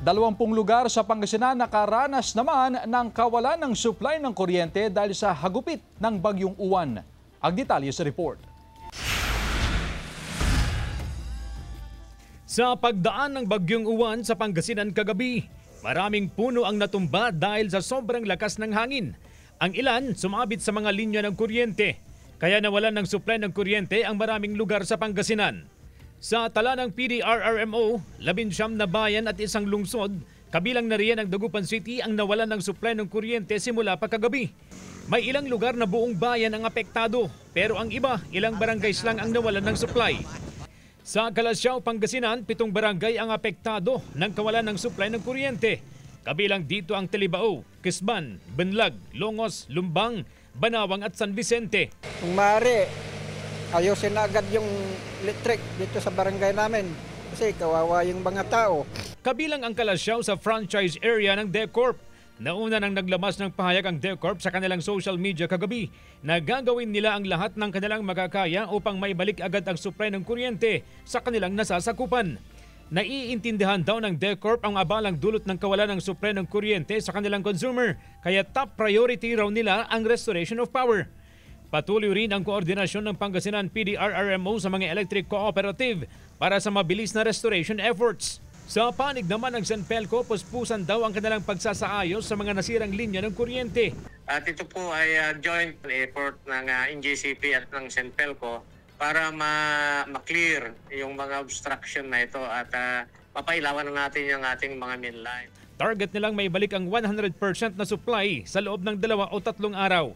20 lugar sa Pangasinan nakaranas naman ng kawalan ng supply ng kuryente dahil sa hagupit ng Bagyong Uwan. Ang detalye sa report. Sa pagdaan ng Bagyong Uwan sa Pangasinan kagabi, maraming puno ang natumba dahil sa sobrang lakas ng hangin. Ang ilan sumabit sa mga linya ng kuryente, kaya nawalan ng supply ng kuryente ang maraming lugar sa Pangasinan. Sa tala ng PDRRMO, 19 na bayan at isang lungsod, kabilang na riyan ang Dagupan City ang nawalan ng supply ng kuryente simula pa kagabi. May ilang lugar na buong bayan ang apektado, pero ang iba, ilang barangays lang ang nawalan ng supply. Sa Calasiao, Pangasinan, 7 barangay ang apektado ng kawalan ng supply ng kuryente. Kabilang dito ang Talibao, Kisban, Benlag, Longos, Lumbang, Banawang at San Vicente. Kung maaari, ayusin na agad yung electric dito sa barangay namin kasi kawawa yung mga tao. Kabilang ang Calasiao sa franchise area ng DECORP. Nauna nang naglamas ng pahayag ang DECORP sa kanilang social media kagabi na gagawin nila ang lahat ng kanilang makakaya upang maibalik agad ang supply ng kuryente sa kanilang nasasakupan. Naiintindihan daw ng DECORP ang abalang dulot ng kawalan ng supply ng kuryente sa kanilang consumer, kaya top priority raw nila ang restoration of power. Patuloy rin ang koordinasyon ng Pangasinan PDRRMO sa mga electric cooperative para sa mabilis na restoration efforts. Sa panig naman ng Senpelco, puspusan daw ang kanilang pagsasaayos sa mga nasirang linya ng kuryente. At ito po ay joint effort ng NGCP at ng Senpelco para ma-clear yung mga obstruction na ito at mapailawan na natin yung ating mga main line. Target nilang maibalik ang 100% na supply sa loob ng 2 o 3 araw.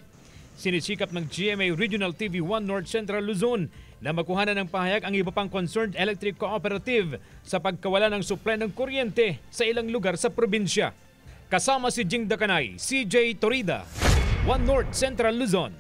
Sinisikap ng GMA Regional TV1 North Central Luzon na makuhanan ng pahayag ang iba pang concerned electric cooperative sa pagkawala ng supply ng kuryente sa ilang lugar sa probinsya. Kasama si Jing Dakanay, CJ Torida, 1 North Central Luzon.